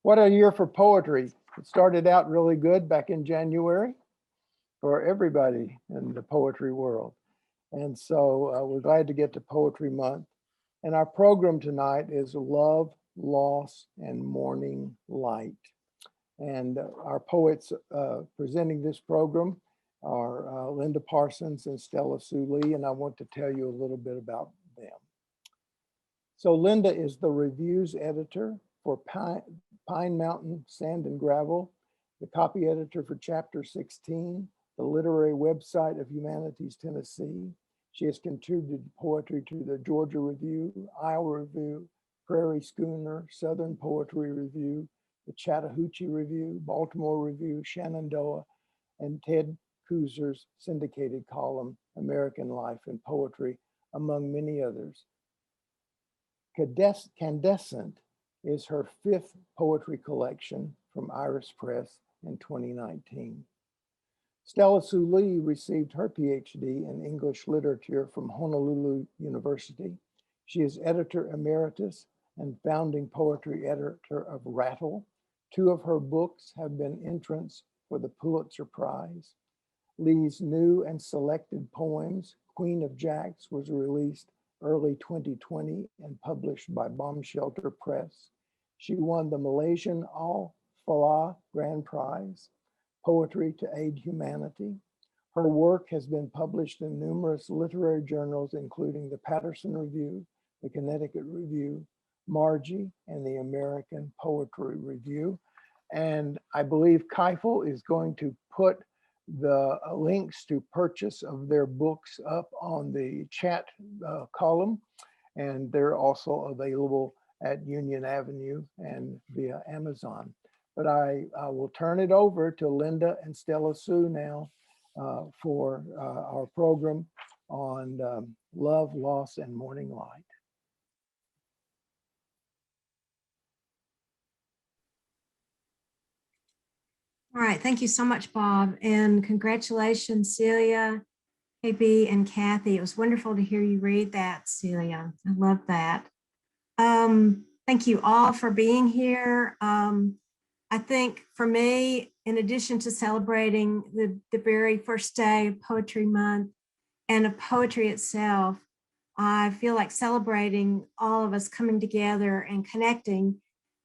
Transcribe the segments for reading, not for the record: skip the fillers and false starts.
What a year for poetry. It started out really good back in January for everybody in the poetry world. And so we're glad to get to Poetry Month. And our program tonight is Love, Loss, and Morning Light. And our poets presenting this program are Linda Parsons and Stellasue, and I want to tell you a little bit about them. So Linda is the reviews editor for Pine Mountain Sand and Gravel, the copy editor for Chapter 16, the literary website of Humanities Tennessee. She has contributed poetry to the Georgia Review, Iowa Review, Prairie Schooner, Southern Poetry Review, the Chattahoochee Review, Baltimore Review, Shenandoah, and Ted Kuzer's syndicated column, American Life and Poetry, among many others. Candescent is her 5th poetry collection from Iris Press in 2019. Stellasue received her PhD in English literature from Honolulu University. She is editor emeritus and founding poetry editor of Rattle. 2 of her books have been entrants for the Pulitzer Prize. Lee's new and selected poems, Queen of Jacks, was released early 2020 and published by Bombshelter Press. She won the Malaysian Al Falah Grand Prize, Poetry to Aid Humanity. Her work has been published in numerous literary journals, including the Patterson Review, the Connecticut Review, Margie, and the American Poetry Review. And I believe Keifel is going to put the links to purchase of their books up on the chat column, and they're also available at Union Avenue and via Amazon. But I will turn it over to Linda and Stellasue now for our program on Love, Loss, and Morning Light. All right, thank you so much, Bob, and congratulations, Celia, KB, and Kathy. It was wonderful to hear you read that, Celia. I love that. Thank you all for being here. I think for me, in addition to celebrating the very first day of Poetry Month and of poetry itself, I feel like celebrating all of us coming together and connecting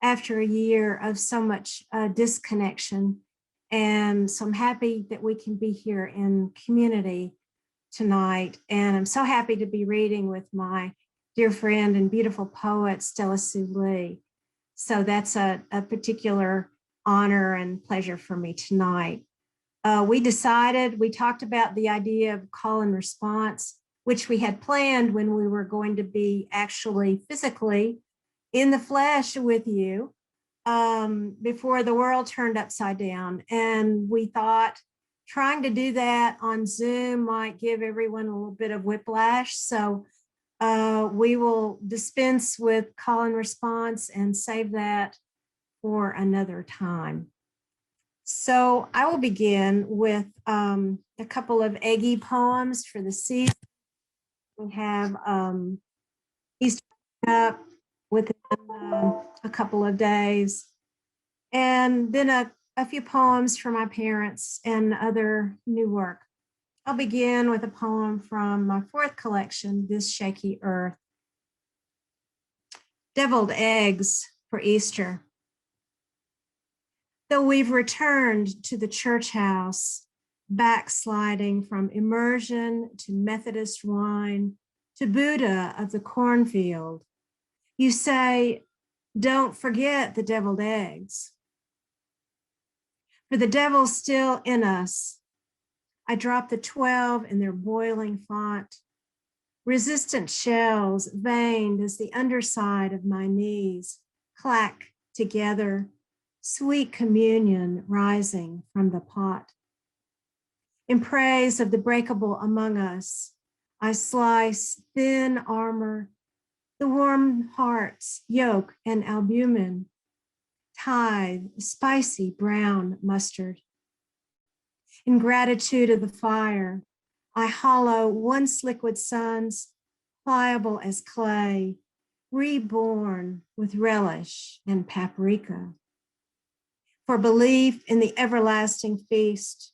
after a year of so much disconnection. And so I'm happy that we can be here in community tonight. And I'm so happy to be reading with my dear friend and beautiful poet, Stellasue. So that's a particular honor and pleasure for me tonight. We talked about the idea of call and response, which we had planned when we were going to be actually physically in the flesh with you before the world turned upside down. And we thought trying to do that on Zoom might give everyone a little bit of whiplash. So we will dispense with call and response and save that for another time. So I will begin with a couple of eggy poems for the season. We have Easter up within a couple of days, and then a few poems for my parents and other new work. I'll begin with a poem from my 4th collection, This Shaky Earth. Deviled eggs for Easter. Though we've returned to the church house, backsliding from immersion to Methodist wine to Buddha of the cornfield, you say, don't forget the deviled eggs. For the devil's still in us. I drop the 12 in their boiling font, resistant shells veined as the underside of my knees clack together, sweet communion rising from the pot. In praise of the breakable among us, I slice thin armor, the warm heart's yolk and albumin, tithe spicy brown mustard. In gratitude of the fire, I hollow once liquid suns, pliable as clay, reborn with relish and paprika. for belief in the everlasting feast.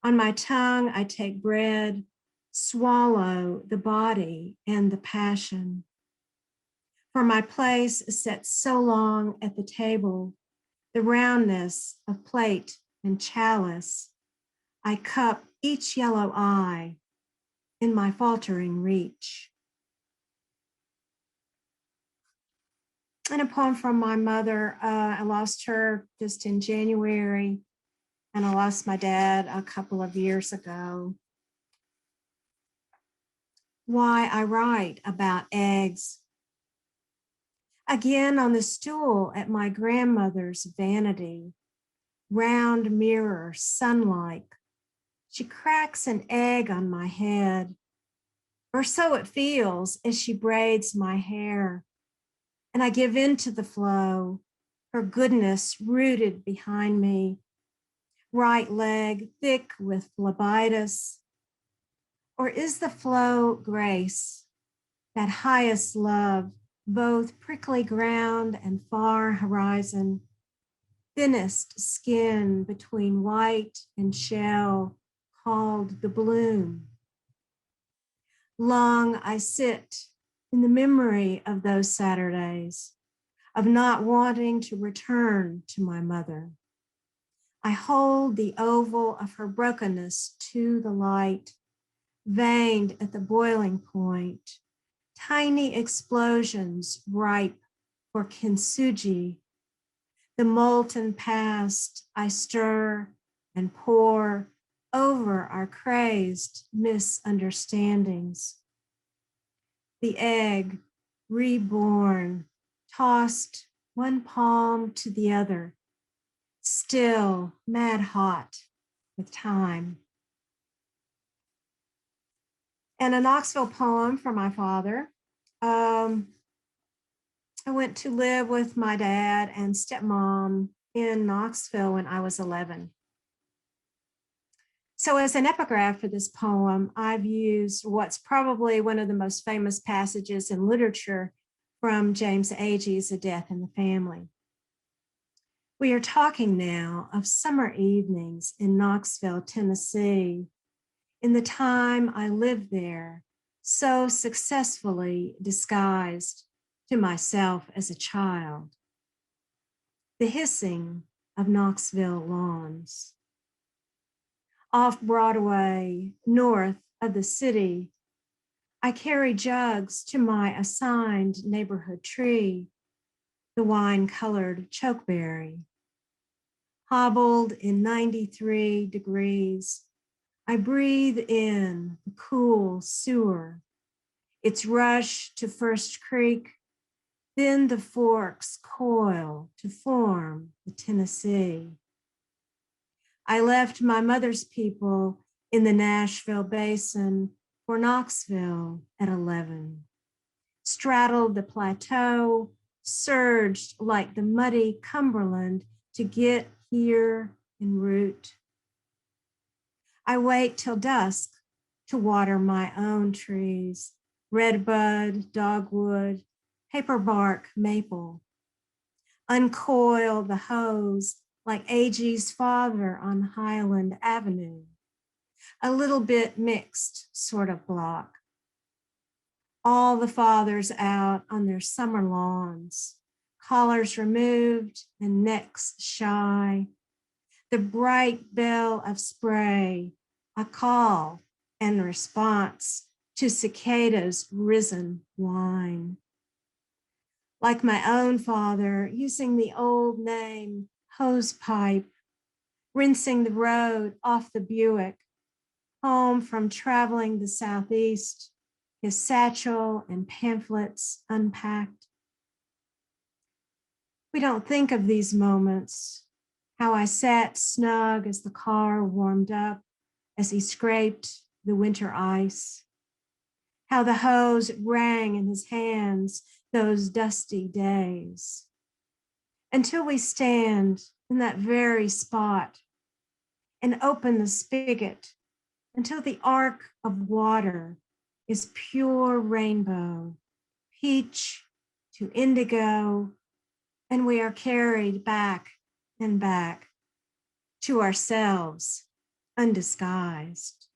On my tongue I take bread, swallow the body and the passion. For my place is set so long at the table, the roundness of plate and chalice, I cup each yellow eye in my faltering reach. And a poem from my mother. I lost her just in January, and I lost my dad a couple of years ago. Why I write about eggs. Again on the stool at my grandmother's vanity, round mirror, sunlight, she cracks an egg on my head, or so it feels as she braids my hair. And I give in to the flow, her goodness rooted behind me, right leg thick with phlebitis. Or is the flow grace, that highest love, both prickly ground and far horizon, thinnest skin between white and shell, called the bloom? Long I sit in the memory of those Saturdays, of not wanting to return to my mother. I hold the oval of her brokenness to the light, veined at the boiling point, tiny explosions ripe for kintsugi. The molten past I stir and pour over our crazed misunderstandings. The egg reborn, tossed one palm to the other, still mad hot with time. And a Knoxville poem for my father. I went to live with my dad and stepmom in Knoxville when I was 11. So as an epigraph for this poem, I've used what's probably one of the most famous passages in literature from James Agee's A Death in the Family. We are talking now of summer evenings in Knoxville, Tennessee, in the time I lived there, so successfully disguised to myself as a child. The hissing of Knoxville lawns. Off Broadway, north of the city, I carry jugs to my assigned neighborhood tree, the wine-colored chokeberry. Hobbled in 93 degrees, I breathe in the cool sewer, its rush to First Creek, then the forks coil to form the Tennessee. I left my mother's people in the Nashville Basin for Knoxville at 11, straddled the plateau, surged like the muddy Cumberland to get here en route. I wait till dusk to water my own trees, redbud, dogwood, paperbark, maple. Uncoil the hose like Agee's father on Highland Avenue, a little bit mixed sort of block. All the fathers out on their summer lawns, collars removed and necks shy. The bright bell of spray, a call and response to cicadas' risen whine. Like my own father, using the old name hose pipe, rinsing the road off the Buick, home from traveling the Southeast, his satchel and pamphlets unpacked. We don't think of these moments, how I sat snug as the car warmed up, as he scraped the winter ice, how the hose rang in his hands those dusty days, until we stand in that very spot and open the spigot until the arc of water is pure rainbow, peach to indigo, and we are carried back and back to ourselves, undisguised.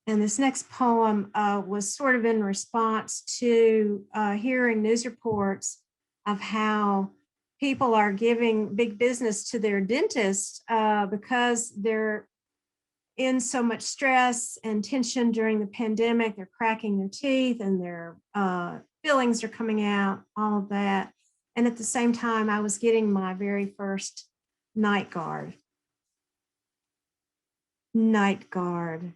And this next poem was sort of in response to hearing news reports of how people are giving big business to their dentists because they're in so much stress and tension during the pandemic. They're cracking their teeth and their fillings are coming out, all of that. And at the same time, I was getting my very first night guard. Night guard.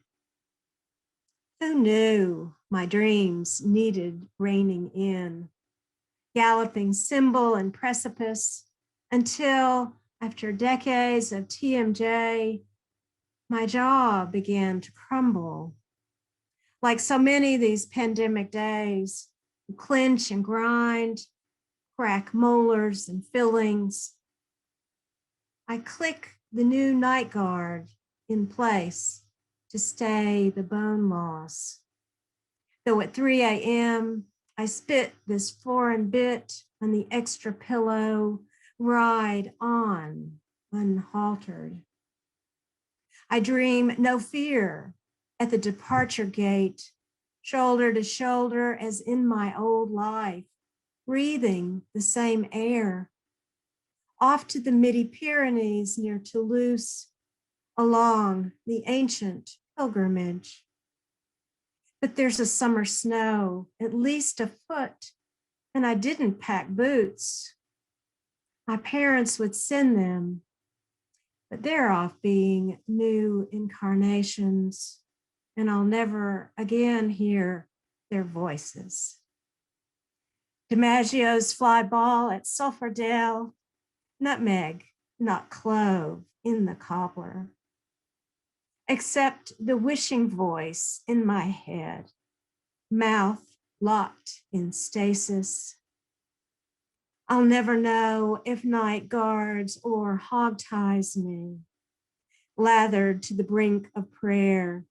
Who knew my dreams needed reining in? Galloping symbol and precipice until, after decades of TMJ, my jaw began to crumble. Like so many of these pandemic days, clench and grind, crack molars and fillings. I click the new night guard in place to stay the bone loss. Though at 3 a.m., I spit this foreign bit on the extra pillow, ride on unhaltered. I dream no fear at the departure gate, shoulder to shoulder as in my old life, breathing the same air. Off to the Midi-Pyrenees near Toulouse, along the ancient pilgrimage. But there's a summer snow, at least a foot, and I didn't pack boots. My parents would send them, but they're off being new incarnations, and I'll never again hear their voices. DiMaggio's fly ball at Sulphurdale, nutmeg, not clove, in the cobbler. Except the wishing voice in my head, mouth locked in stasis. I'll never know if night guards or hog ties me, lathered to the brink of prayer,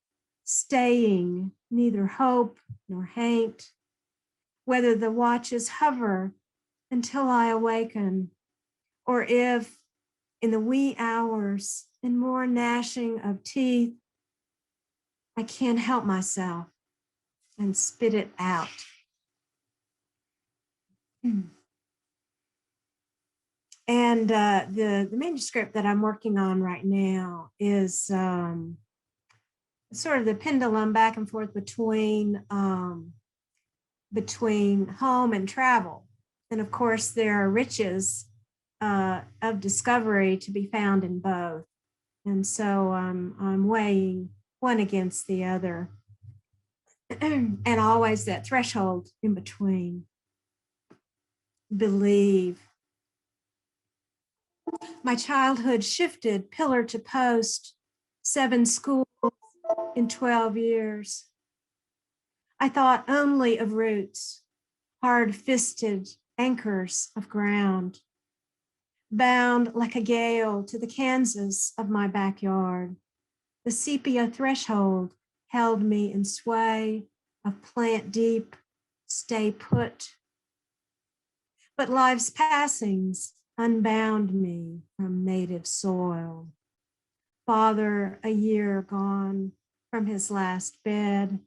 staying neither hope nor hate, whether the watches hover until I awaken, or if in the wee hours and more gnashing of teeth, I can't help myself and spit it out. And the manuscript that I'm working on right now is sort of the pendulum back and forth between home and travel. And of course, there are riches of discovery to be found in both. And so I'm weighing one against the other. And always that threshold in between. Believe. My childhood shifted pillar to post, 7 schools in 12 years. I thought only of roots, hard-fisted anchors of ground, bound like a gale to the Kansas of my backyard. The sepia threshold held me in sway of plant deep, stay put. But life's passings unbound me from native soil. Father, a year gone from his last bed,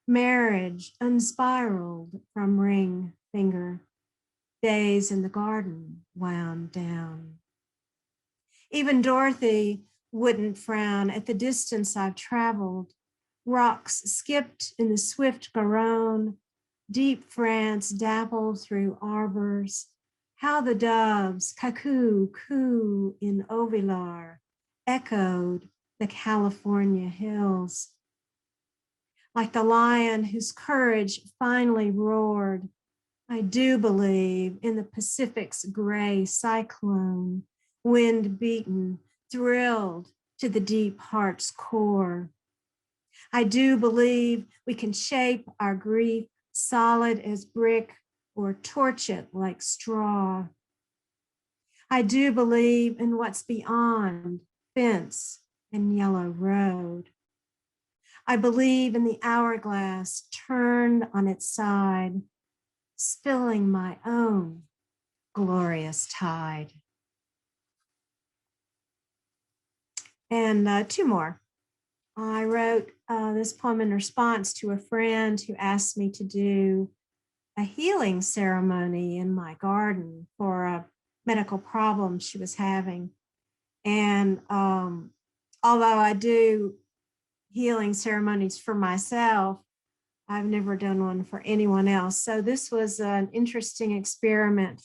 marriage unspiraled from ring finger, days in the garden wound down. Even Dorothy wouldn't frown at the distance I've traveled, rocks skipped in the swift Garonne, deep France dappled through arbors, how the doves, cuckoo, coo in Ovilar, echoed the California hills. Like the lion whose courage finally roared, I do believe in the Pacific's gray cyclone, wind beaten, thrilled to the deep heart's core. I do believe we can shape our grief solid as brick or torch it like straw. I do believe in what's beyond fence and yellow road. I believe in the hourglass turned on its side, spilling my own glorious tide. And two more. I wrote this poem in response to a friend who asked me to do a healing ceremony in my garden for a medical problem she was having. And although I do healing ceremonies for myself, I've never done one for anyone else. So this was an interesting experiment.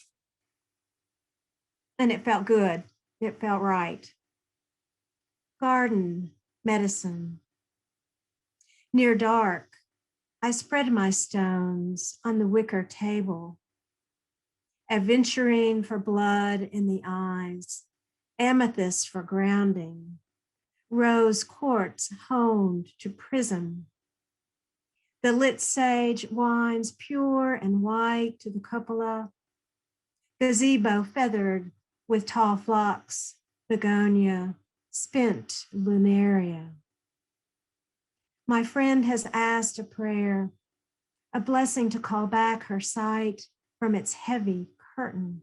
And it felt good. It felt right. Garden medicine. Near dark, I spread my stones on the wicker table. Aventurine for blood in the eyes, amethyst for grounding, rose quartz honed to prism. The lit sage winds pure and white to the cupola, gazebo feathered with tall phlox, begonia, spent lunaria. My friend has asked a prayer, a blessing to call back her sight from its heavy curtain.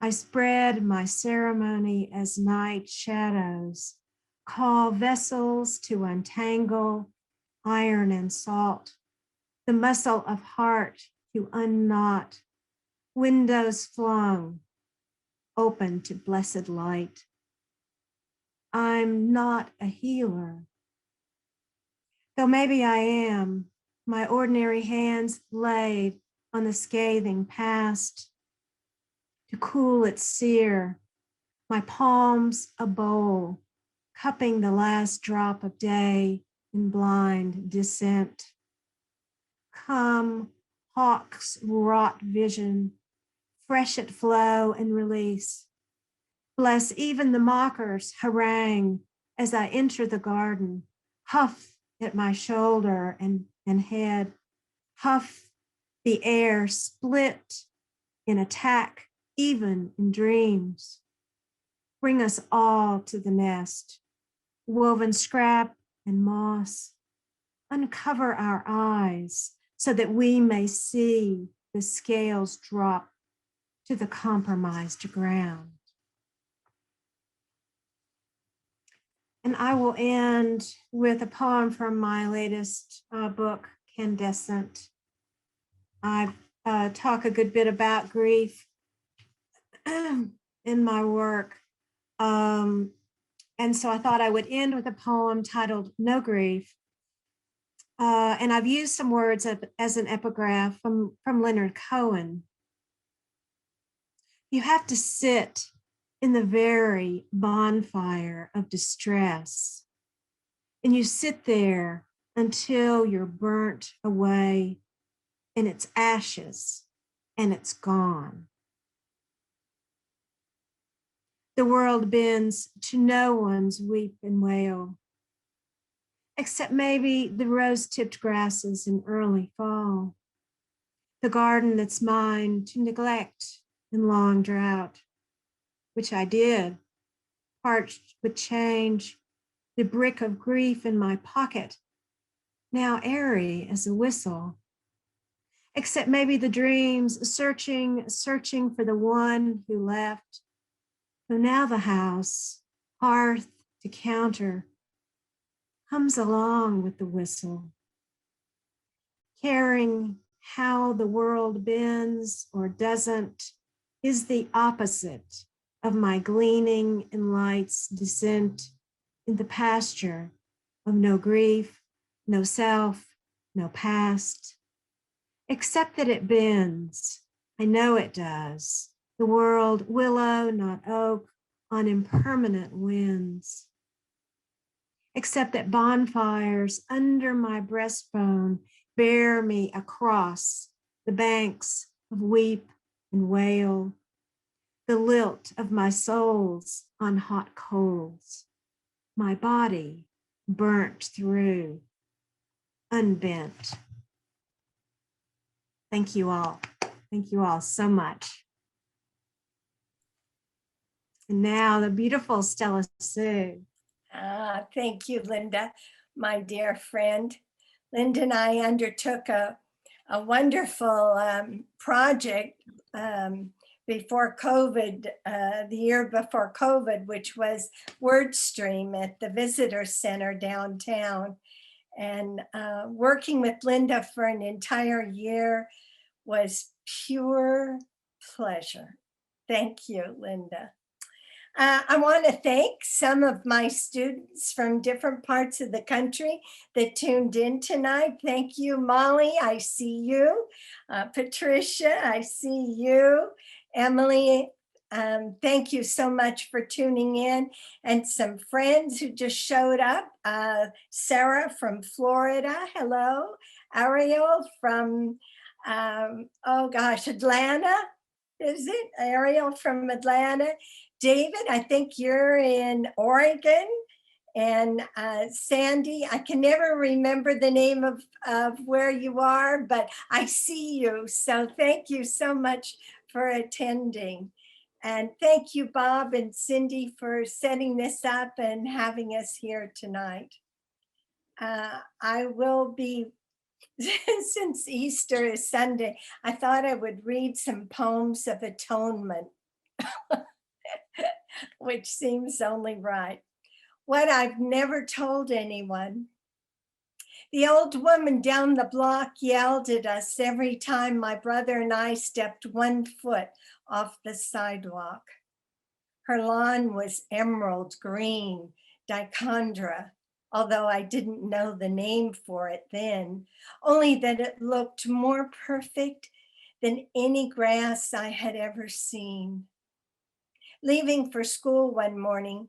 I spread my ceremony as night shadows, call vessels to untangle iron and salt, the muscle of heart to unknot, windows flung, open to blessed light. I'm not a healer, though maybe I am. My ordinary hands laid on the scathing past to cool its sear, my palms a bowl, cupping the last drop of day in blind descent. Come, hawk's wrought vision, freshet flow and release. Bless even the mockers harangue as I enter the garden, huff at my shoulder and head, huff the air split in attack, even in dreams. Bring us all to the nest, woven scrap and moss. Uncover our eyes so that we may see the scales drop to the compromised ground. And I will end with a poem from my latest book, Candescent. I talk a good bit about grief in my work. And so I thought I would end with a poem titled No Grief. And I've used some words as an epigraph from Leonard Cohen. You have to sit in the very bonfire of distress, and you sit there until you're burnt away in its ashes and it's gone. The world bends to no one's weep and wail, except maybe the rose-tipped grasses in early fall, the garden that's mine to neglect in long drought, which I did, parched with change, the brick of grief in my pocket, now airy as a whistle, except maybe the dreams searching for the one who left, who now the house, hearth to counter, comes along with the whistle, caring how the world bends or doesn't is the opposite of my gleaning in light's descent in the pasture of no grief, no self, no past, except that it bends. I know it does. The world, willow, not oak, on impermanent winds. Except that bonfires under my breastbone bear me across the banks of weep and wail, the lilt of my souls on hot coals, my body burnt through, unbent. Thank you all. Thank you all so much. And now the beautiful Stellasue. Thank you, Linda, my dear friend. Linda and I undertook a wonderful project before COVID, the year before COVID, which was WordStream at the Visitor Center downtown. And working with Linda for an entire year was pure pleasure. Thank you, Linda. I want to thank some of my students from different parts of the country that tuned in tonight. Thank you, Molly, I see you. Patricia, I see you. Emily, thank you so much for tuning in. And some friends who just showed up. Sarah from Florida, hello. Ariel from, Atlanta. Is it Ariel from Atlanta? David, I think you're in Oregon. And Sandy, I can never remember the name of where you are, but I see you. So thank you so much for attending. And thank you, Bob and Cindy, for setting this up and having us here tonight. I will be, since Easter is Sunday, I thought I would read some poems of atonement. Which seems only right. What I've never told anyone. The old woman down the block yelled at us every time my brother and I stepped 1 foot off the sidewalk. Her lawn was emerald green, dichondra, although I didn't know the name for it then, only that it looked more perfect than any grass I had ever seen. Leaving for school one morning,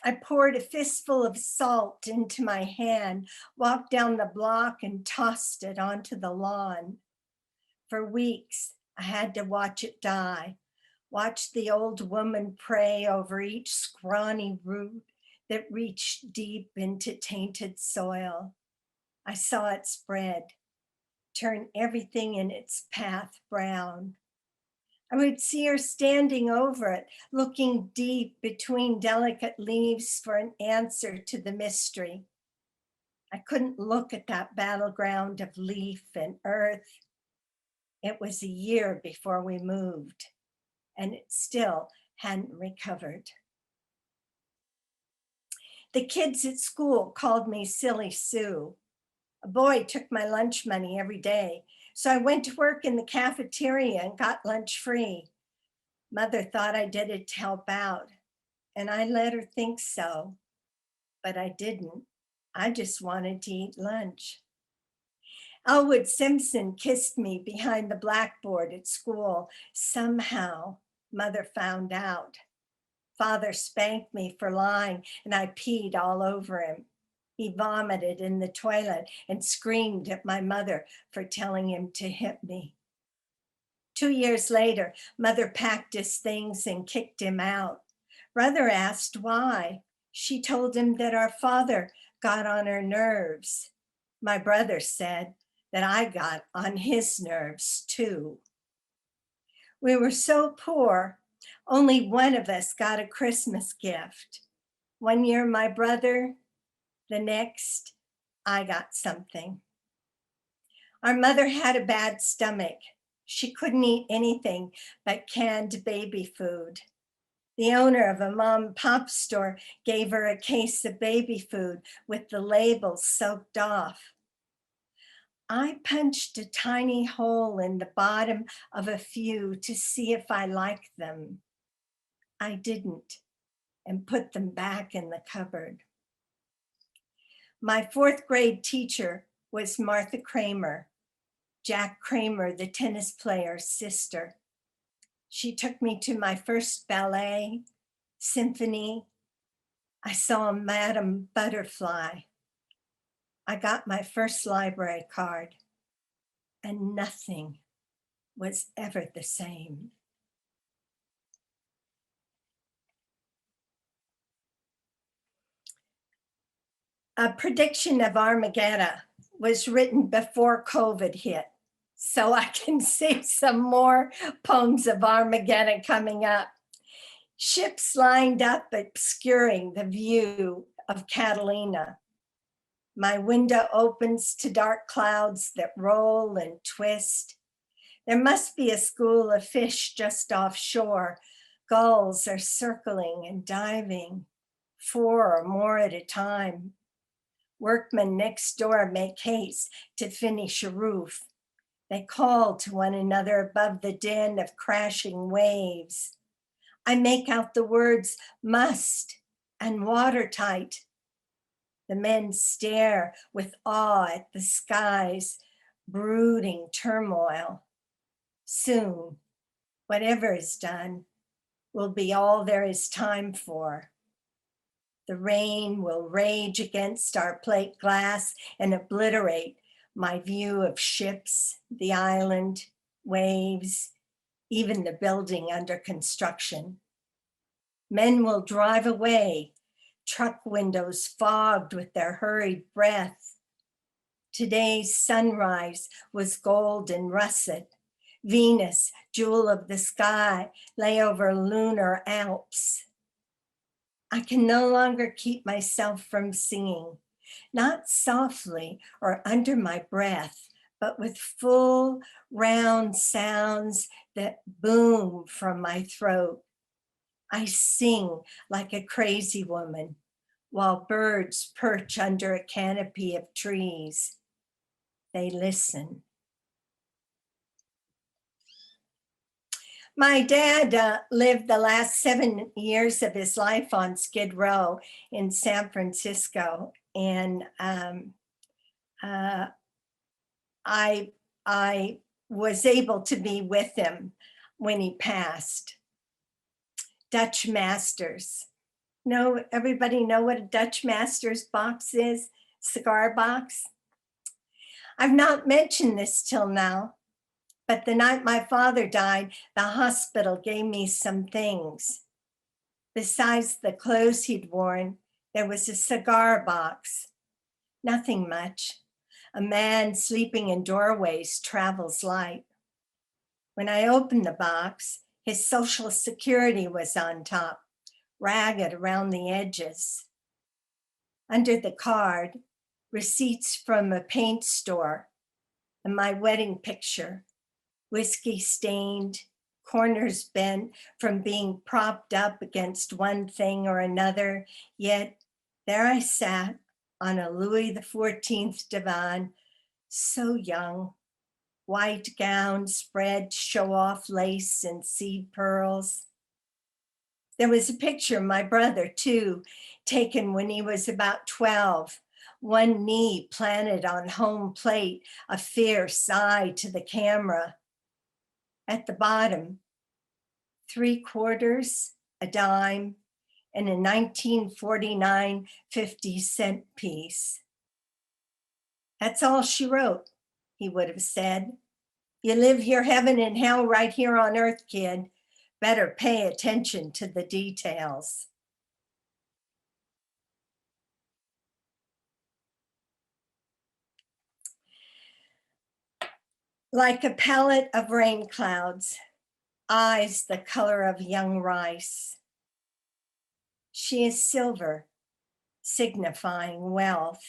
I poured a fistful of salt into my hand, walked down the block and tossed it onto the lawn. For weeks, I had to watch it die, watch the old woman pray over each scrawny root that reached deep into tainted soil. I saw it spread, turn everything in its path brown. I would see her standing over it, looking deep between delicate leaves for an answer to the mystery. I couldn't look at that battleground of leaf and earth. It was a year before we moved, and it still hadn't recovered. The kids at school called me Silly Sue. A boy took my lunch money every day, so I went to work in the cafeteria and got lunch free. Mother thought I did it to help out, and I let her think so, but I didn't. I just wanted to eat lunch. Elwood Simpson kissed me behind the blackboard at school. Somehow, Mother found out. Father spanked me for lying, and I peed all over him. He vomited in the toilet and screamed at my mother for telling him to hit me. 2 years later, Mother packed his things and kicked him out. Brother asked why. She told him that our father got on her nerves. My brother said that I got on his nerves too. We were so poor, only one of us got a Christmas gift. 1 year, my brother, the next, I got something. Our mother had a bad stomach. She couldn't eat anything but canned baby food. The owner of a mom and pop store gave her a case of baby food with the labels soaked off. I punched a tiny hole in the bottom of a few to see if I liked them. I didn't, and put them back in the cupboard. My 4th grade teacher was Martha Kramer, Jack Kramer, the tennis player's sister. She took me to my first ballet, symphony. I saw Madame Butterfly. I got my first library card, and nothing was ever the same. A prediction of Armageddon was written before COVID hit, so I can see some more poems of Armageddon coming up. Ships lined up, obscuring the view of Catalina. My window opens to dark clouds that roll and twist. There must be a school of fish just offshore. Gulls are circling and diving, 4 or more at a time. Workmen next door make haste to finish a roof. They call to one another above the din of crashing waves. I make out the words must and watertight. The men stare with awe at the sky's brooding turmoil. Soon, whatever is done will be all there is time for. The rain will rage against our plate glass and obliterate my view of ships, the island, waves, even the building under construction. Men will drive away, truck windows fogged with their hurried breath. Today's sunrise was gold and russet. Venus, jewel of the sky, lay over lunar Alps. I can no longer keep myself from singing, not softly or under my breath, but with full, round sounds that boom from my throat. I sing like a crazy woman while birds perch under a canopy of trees. They listen. My dad lived the last 7 years of his life on Skid Row in San Francisco. And I was able to be with him when he passed. Dutch Masters. Everybody know what a Dutch Masters box is? Cigar box? I've not mentioned this till now, but the night my father died, the hospital gave me some things. Besides the clothes he'd worn, there was a cigar box. Nothing much. A man sleeping in doorways travels light. When I opened the box, his Social Security was on top, ragged around the edges. Under the card, receipts from a paint store and my wedding picture, whiskey stained, corners bent from being propped up against one thing or another. Yet there I sat on a Louis XIV divan, so young, white gown spread to show off lace and seed pearls. There was a picture of my brother too, taken when he was about 12, one knee planted on home plate, a fierce eye to the camera. At the bottom, 3 quarters, a dime, and a 1949 50-cent piece. That's all she wrote, he would have said. You live here, heaven and hell right here on earth, kid. Better pay attention to the details. Like a palette of rain clouds, eyes the color of young rice. She is silver, signifying wealth.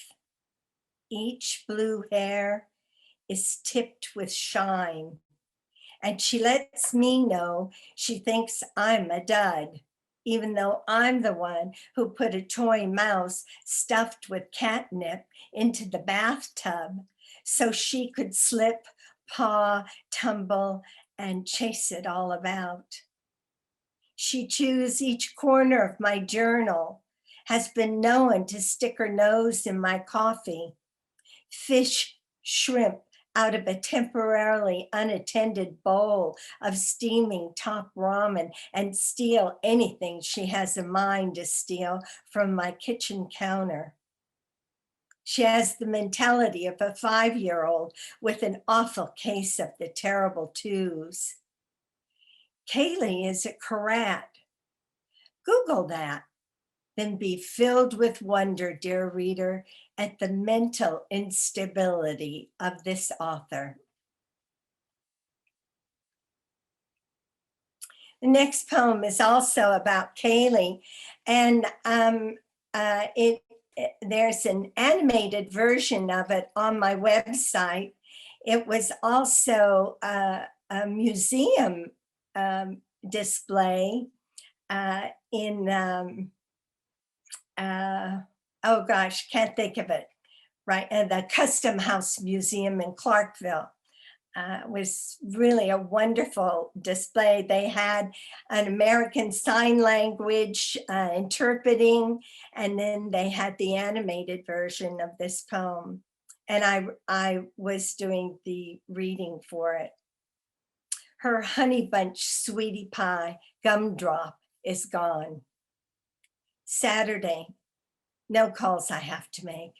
Each blue hair is tipped with shine, and she lets me know she thinks I'm a dud, even though I'm the one who put a toy mouse stuffed with catnip into the bathtub so she could slip, paw, tumble, and chase it all about. She chews each corner of my journal, has been known to stick her nose in my coffee, fish shrimp out of a temporarily unattended bowl of steaming top ramen, and steal anything she has a mind to steal from my kitchen counter. She has the mentality of a 5-year-old with an awful case of the terrible twos. Kaylee is a Karat. Google that, then be filled with wonder, dear reader, at the mental instability of this author. The next poem is also about Kaylee, and there's an animated version of it on my website. It was also a museum display in, oh gosh, can't think of it, right? The Custom House Museum in Clarkville. Was really a wonderful display. They had an American Sign Language interpreting, and then they had the animated version of this poem. And I was doing the reading for it. Her honey bunch sweetie pie gumdrop is gone. Saturday, no calls I have to make,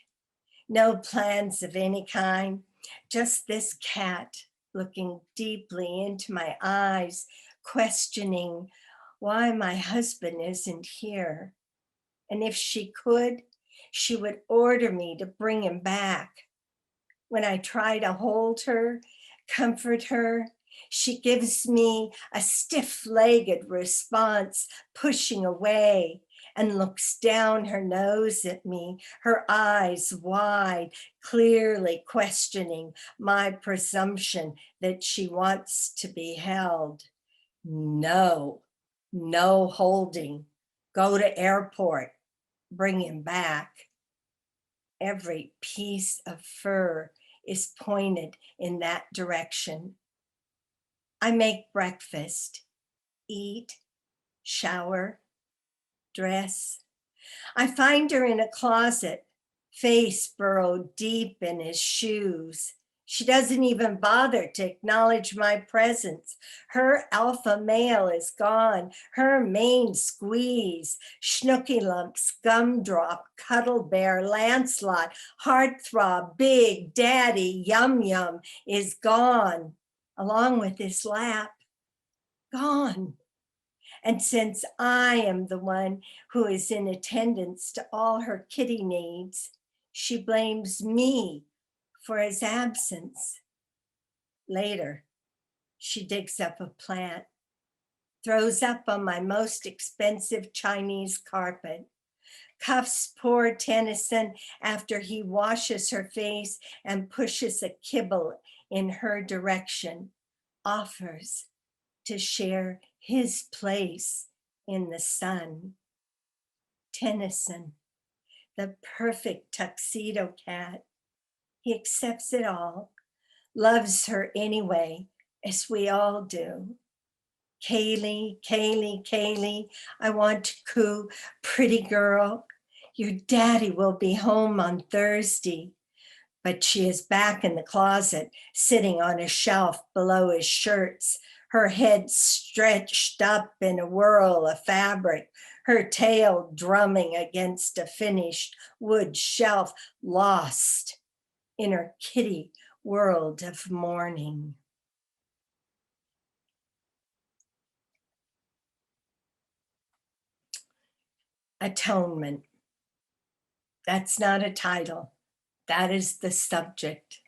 no plans of any kind, just this cat looking deeply into my eyes, questioning why my husband isn't here. And if she could, she would order me to bring him back. When I try to hold her, comfort her, she gives me a stiff-legged response, pushing away, and looks down her nose at me, her eyes wide, clearly questioning my presumption that she wants to be held. No, no holding. Go to airport, bring him back. Every piece of fur is pointed in that direction. I make breakfast, eat, shower, dress. I find her in a closet, face burrowed deep in his shoes. She doesn't even bother to acknowledge my presence. Her alpha male is gone, her mane squeeze, Schnooky Lumps, Gumdrop, Cuddle Bear, Lancelot, Heartthrob, Big Daddy, Yum Yum is gone, along with his lap, gone. And since I am the one who is in attendance to all her kitty needs, she blames me for his absence. Later, she digs up a plant, throws up on my most expensive Chinese carpet, cuffs poor Tennyson after he washes her face and pushes a kibble in her direction, offers to share his place in the sun. Tennyson, the perfect tuxedo cat. He accepts it all, loves her anyway, as we all do. Kaylee, Kaylee, Kaylee, I want to coo, pretty girl. Your daddy will be home on Thursday. But she is back in the closet, sitting on a shelf below his shirts, her head stretched up in a whirl of fabric, her tail drumming against a finished wood shelf, lost in her kitty world of mourning. Atonement. That's not a title. That is the subject.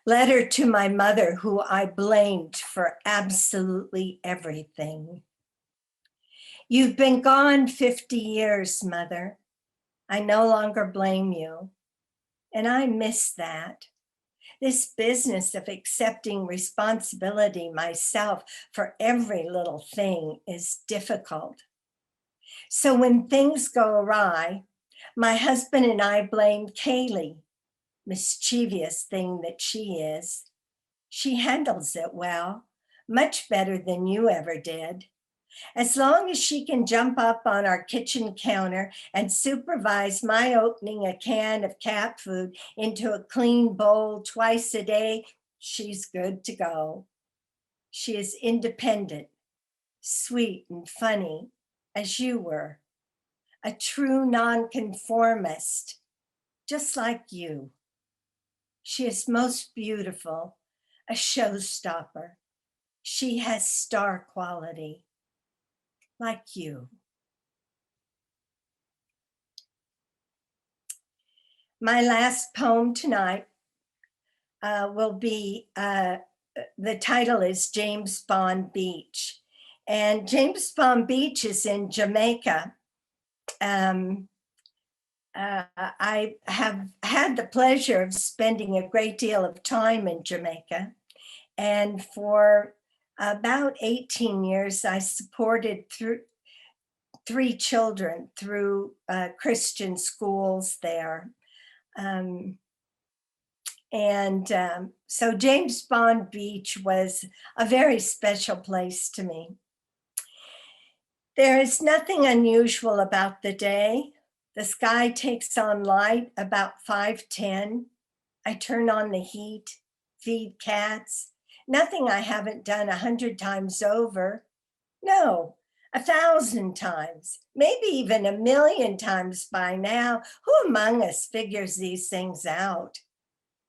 Letter to my mother, who I blamed for absolutely everything. You've been gone 50 years, Mother. I no longer blame you. And I miss that. This business of accepting responsibility myself for every little thing is difficult. So when things go awry, my husband and I blame Kaylee, mischievous thing that she is. She handles it well, much better than you ever did. As long as she can jump up on our kitchen counter and supervise my opening a can of cat food into a clean bowl twice a day, she's good to go. She is independent, sweet and funny, as you were, a true nonconformist, just like you. She is most beautiful, a showstopper. She has star quality, like you. My last poem tonight will be, the title is James Bond Beach. And James Bond Beach is in Jamaica. I have had the pleasure of spending a great deal of time in Jamaica. And for about 18 years, I supported through 3 children through Christian schools there. So James Bond Beach was a very special place to me. There is nothing unusual about the day. The sky takes on light about 5:10. I turn on the heat, feed cats. Nothing I haven't done 100 times over. No, 1,000 times, maybe even 1,000,000 times by now. Who among us figures these things out?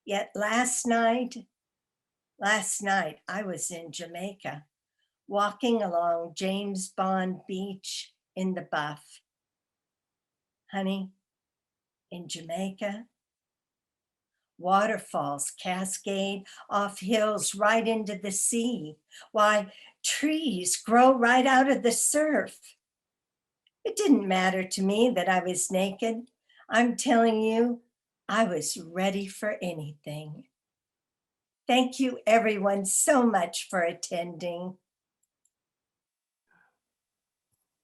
Yet last night I was in Jamaica, walking along James Bond Beach in the Buff. Honey, in Jamaica, waterfalls cascade off hills right into the sea. Why, trees grow right out of the surf. It didn't matter to me that I was naked. I'm telling you, I was ready for anything. Thank you everyone so much for attending.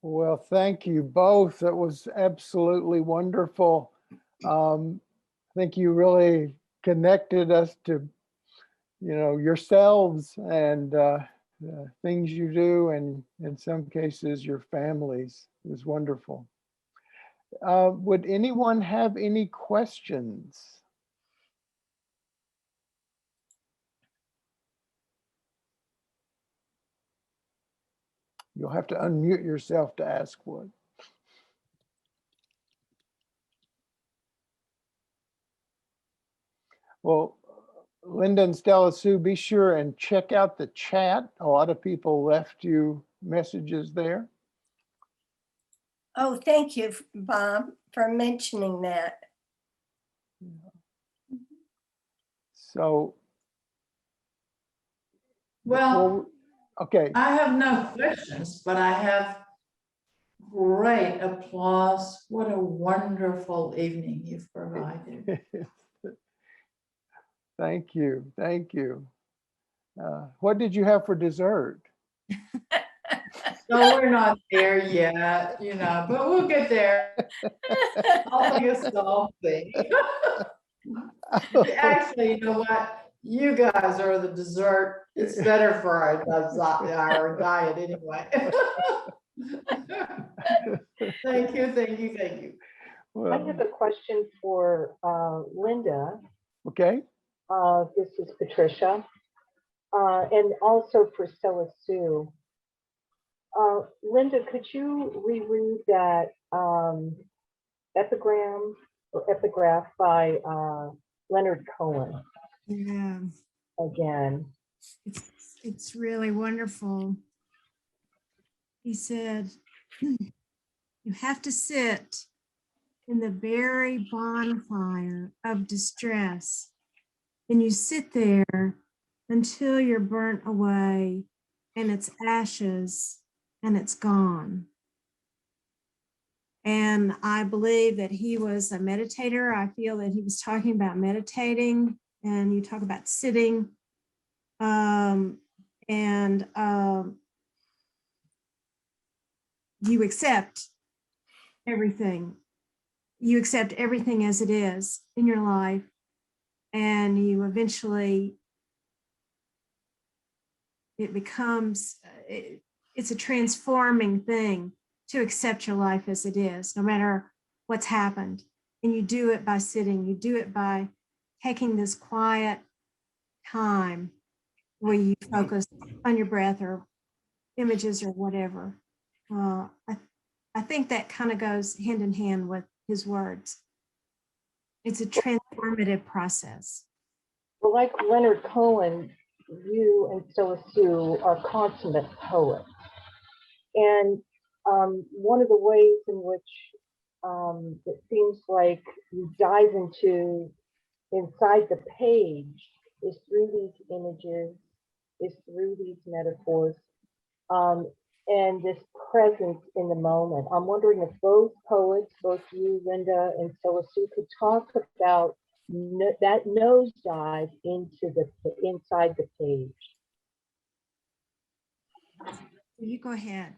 Well, thank you both. That was absolutely wonderful. I think you really connected us to, yourselves and things you do, and in some cases, your families. It was wonderful. Would anyone have any questions? You'll have to unmute yourself to ask one. Well, Linda and Stellasue, be sure and check out the chat. A lot of people left you messages there. Oh, thank you, Bob, for mentioning that. So, Well, okay. I have no questions, but I have great applause. What a wonderful evening you've provided. Thank you. Thank you. What did you have for dessert? No, we're not there yet, but we'll get there. I'll think of something. Actually, you know what? You guys are the dessert. It's better for our diet anyway. Thank you, thank you, thank you. Well, I have a question for Linda. okay. This is Patricia. And also for Stellasue. Linda, could you reread that epigraph by Leonard Cohen Yeah, again? it's really wonderful. He said, you have to sit in the very bonfire of distress. And you sit there until you're burnt away and it's ashes and it's gone. And I believe that he was a meditator. I feel that he was talking about meditating, and you talk about sitting. You accept everything. You accept everything as it is in your life. And you eventually, it becomes, it's a transforming thing to accept your life as it is, no matter what's happened. And you do it by sitting, you do it by taking this quiet time where you focus on your breath or images or whatever. I think that kind of goes hand in hand with his words. It's a transformative process. Well, like Leonard Cohen, you and Stellasue are consummate poets. And one of the ways in which it seems like you dive inside the page is through these images, is through these metaphors, and this presence in the moment. I'm wondering if both poets, both you, Linda, and Stellasue, could talk about that nosedive inside the page. You go ahead,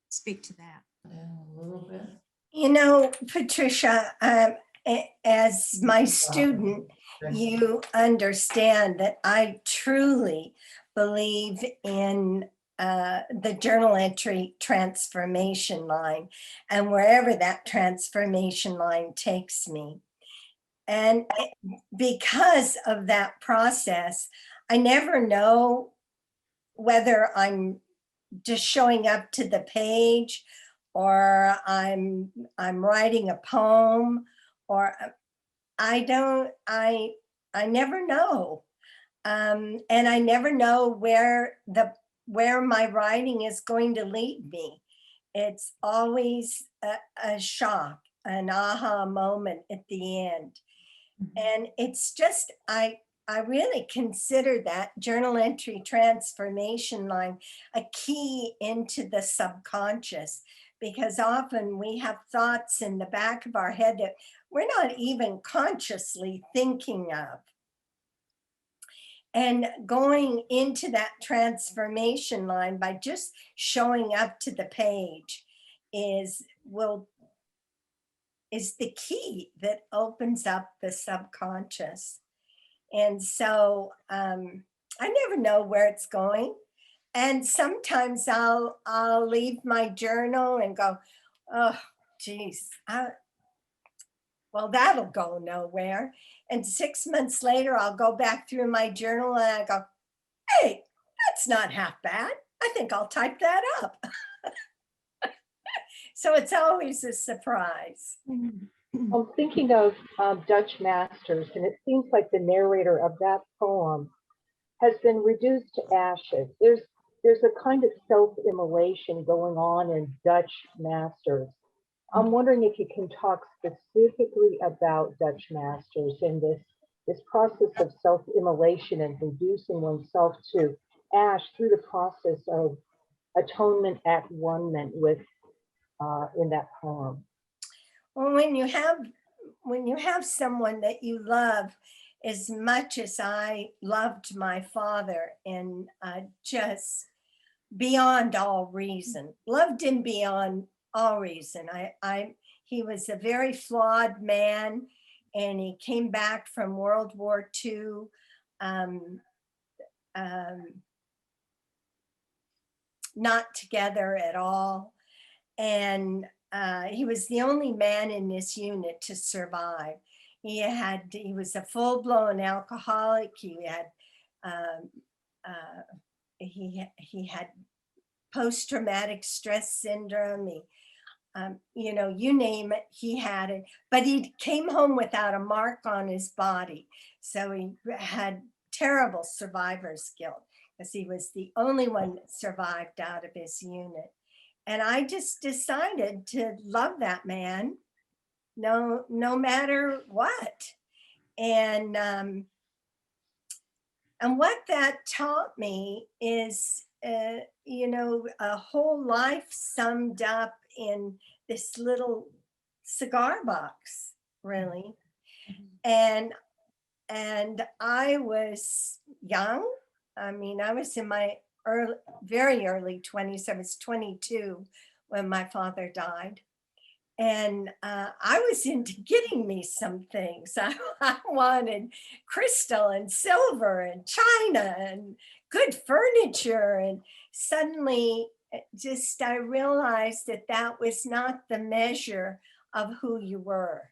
speak to that. A little bit. You know, Patricia, as my student, you understand that I truly believe in the journal entry transformation line and wherever that transformation line takes me. And because of that process, I never know whether I'm just showing up to the page or I'm writing a poem, or I never know. And I never know where my writing is going to lead me. It's always a shock, an aha moment at the end. And it's just, I really consider that journal entry transformation line a key into the subconscious, because often we have thoughts in the back of our head that we're not even consciously thinking of. And going into that transformation line by just showing up to the page is the key that opens up the subconscious. And so I never know where it's going. And sometimes I'll leave my journal and go, oh, geez, well, that'll go nowhere. And 6 months later, I'll go back through my journal and I go, hey, that's not half bad. I think I'll type that up. So it's always a surprise. I'm thinking of Dutch Masters, and it seems like the narrator of that poem has been reduced to ashes. There's a kind of self-immolation going on in Dutch Masters. I'm wondering if you can talk specifically about Dutch Masters and this process of self-immolation and reducing oneself to ash through the process of atonement at one-ment with in that poem. Well, when you have someone that you love as much as I loved my father, and just beyond all reason, loved him beyond all reason. He was a very flawed man, and he came back from World War II. Not together at all. And he was the only man in this unit to survive. He was a full-blown alcoholic. He had post-traumatic stress syndrome. You know, you name it, he had it. But he came home without a mark on his body. So he had terrible survivor's guilt because he was the only one that survived out of his unit. And I just decided to love that man, no matter what. And what that taught me is, you know, a whole life summed up in this little cigar box, really. And I was young. I mean, I was in my very early 20s. I was 22 when my father died. And I was into getting me some things. I wanted crystal and silver and china and good furniture. And suddenly I realized that that was not the measure of who you were.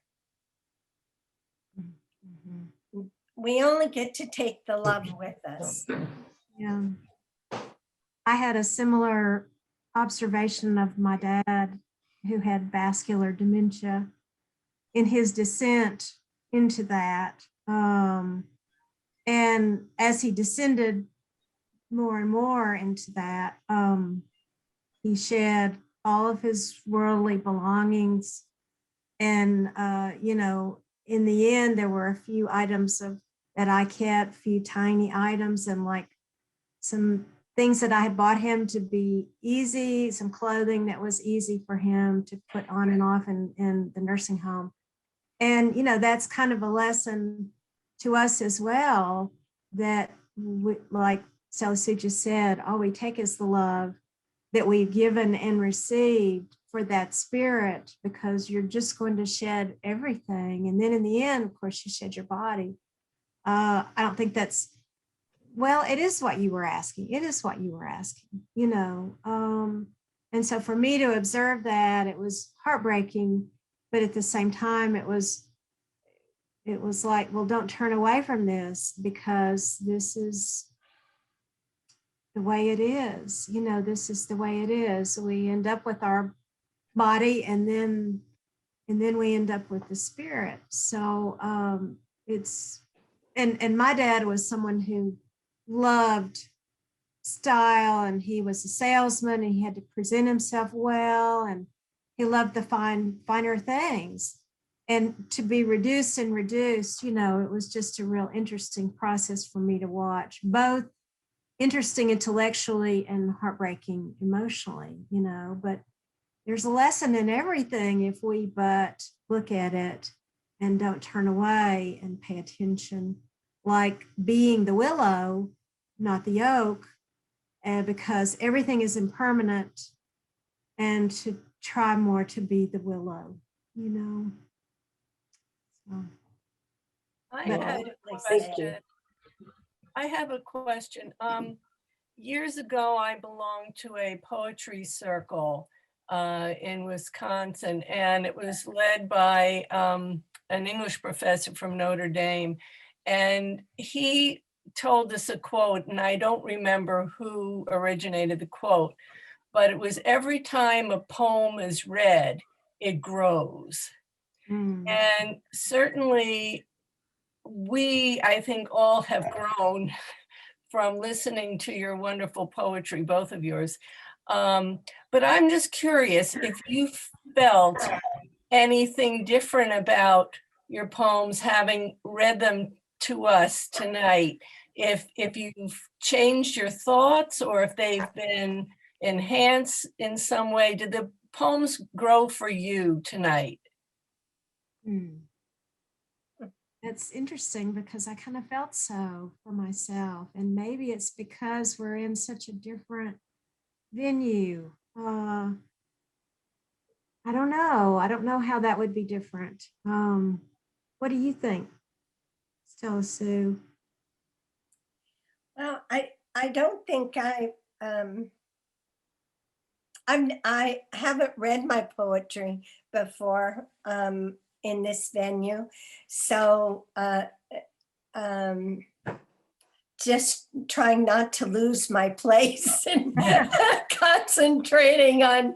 We only get to take the love with us. Yeah. I had a similar observation of my dad, who had vascular dementia, in his descent into that. And as he descended more and more into that, he shed all of his worldly belongings. And, you know, in the end, there were a few items that I kept, few tiny items, and like some things that I had bought him to be easy, some clothing that was easy for him to put on and off in the nursing home. And, you know, that's kind of a lesson to us as well, that we, like Stellasue just said, all we take is the love, that we've given and received for that spirit, because you're just going to shed everything. And then in the end, of course, you shed your body. I don't think that's, well, it is what you were asking. It is what you were asking, you know. And so for me to observe that, it was heartbreaking, but at the same time, it was like, well, don't turn away from this, because this is the way it is. You know, this is the way it is. We end up with our body, and then we end up with the spirit. So it's, and my dad was someone who loved style, and he was a salesman, and he had to present himself well, and he loved the finer things. And to be reduced, you know, it was just a real interesting process for me to watch, both interesting intellectually and heartbreaking emotionally, you know. But there's a lesson in everything if we but look at it and don't turn away and pay attention, like being the willow, not the oak, because everything is impermanent, and to try more to be the willow, you know. So, I But- had a Thank you. question. I have a question. Years ago, I belonged to a poetry circle in Wisconsin, and it was led by an English professor from Notre Dame. And he told us a quote, and I don't remember who originated the quote, but it was, every time a poem is read, it grows. mm, And certainly we, I think, all have grown from listening to your wonderful poetry, both of yours. But I'm just curious if you felt anything different about your poems, having read them to us tonight, if you've changed your thoughts, or if they've been enhanced in some way. Did the poems grow for you tonight? mm. That's interesting, because I kind of felt so for myself. And maybe it's because we're in such a different venue. I don't know. I don't know how that would be different. What do you think, Stellasue? Well, I don't think I haven't read my poetry before in this venue, so just trying not to lose my place and concentrating on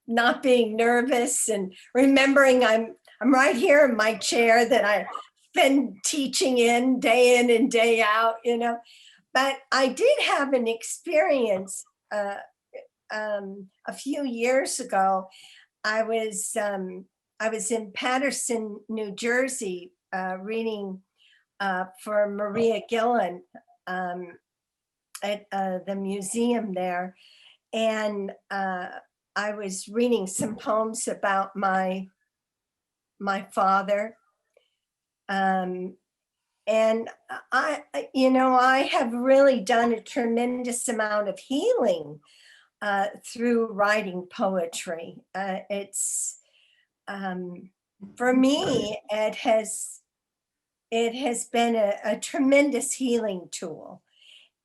not being nervous, and remembering I'm right here in my chair that I've been teaching in and day out, you know. But I did have an experience a few years ago. I was in Paterson, New Jersey, reading for Maria Gillan at the museum there, and I was reading some poems about my father. And I have really done a tremendous amount of healing through writing poetry. It's for me, it has been a tremendous healing tool.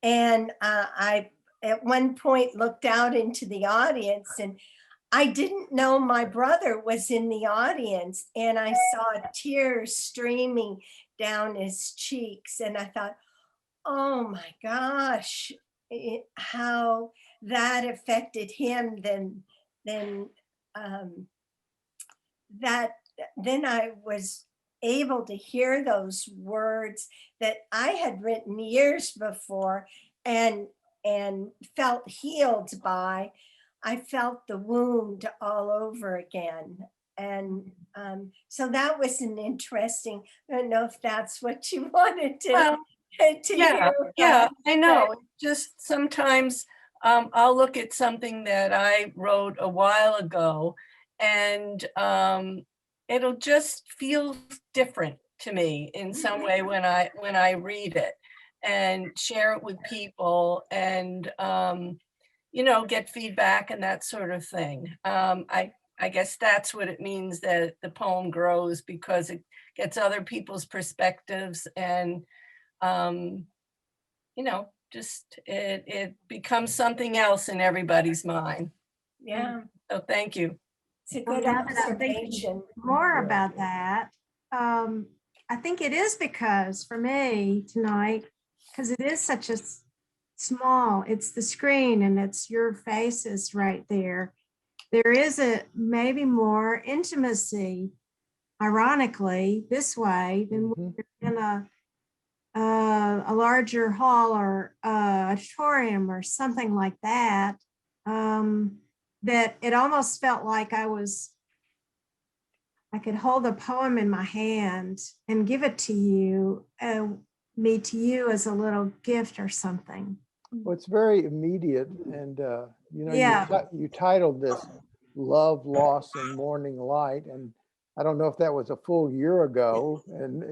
And I at one point looked out into the audience, and I didn't know my brother was in the audience, and I saw tears streaming down his cheeks, and I thought, oh my gosh, how that affected him. Then I was able to hear those words that I had written years before and felt healed by. I felt the wound all over again. And so that was an interesting, I don't know if that's what you wanted to, Well, to yeah, hear. yeah, I know. Just sometimes I'll look at something that I wrote a while ago, and it'll just feel different to me in some way when I read it. and share it with people and, get feedback and that sort of thing. I guess that's what it means that the poem grows, because it gets other people's perspectives and, just it becomes something else in everybody's mind. Yeah, So thank you. it's a Well, good now that I'm thinking observation. more Yeah. about that, I think it is because for me tonight, because it is such a small, it's the screen and it's your faces right there. There is a maybe more intimacy, ironically, this way than when you're in a larger hall or auditorium or something like that. That it almost felt like I could hold a poem in my hand and give it to you, me to you as a little gift or something. Well, it's very immediate, and Yeah. you titled this "Love, Loss, and Morning Light," and I don't know if that was a full year ago, and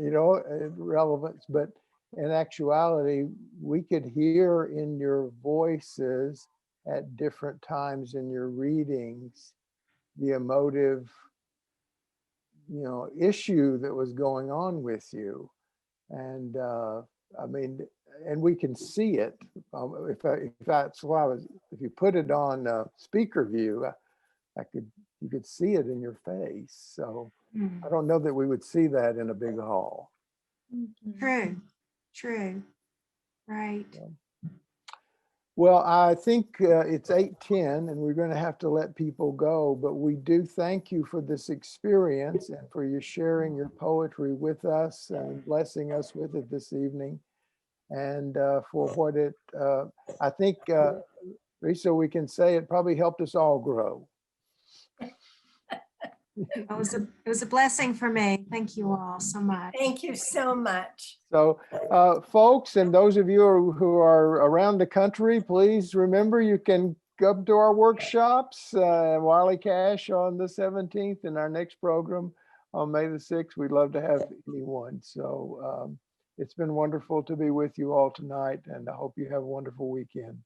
relevance, but in actuality, we could hear in your voices at different times in your readings the emotive, issue that was going on with you, and I mean, and we can see it. If that's why if you put it on speaker view, you could see it in your face. So I don't know that we would see that in a big hall. True, right. Well, I think it's 8:10 and we're going to have to let people go, but we do thank you for this experience and for you sharing your poetry with us and blessing us with it this evening. And for what I think, Risa, we can say it probably helped us all grow. It was a blessing for me. Thank you all so much. Thank you so much. So folks, and those of you who are around the country, please remember you can come to our workshops, Wiley Cash on the 17th and our next program on May the 6th. We'd love to have anyone. So it's been wonderful to be with you all tonight, and I hope you have a wonderful weekend.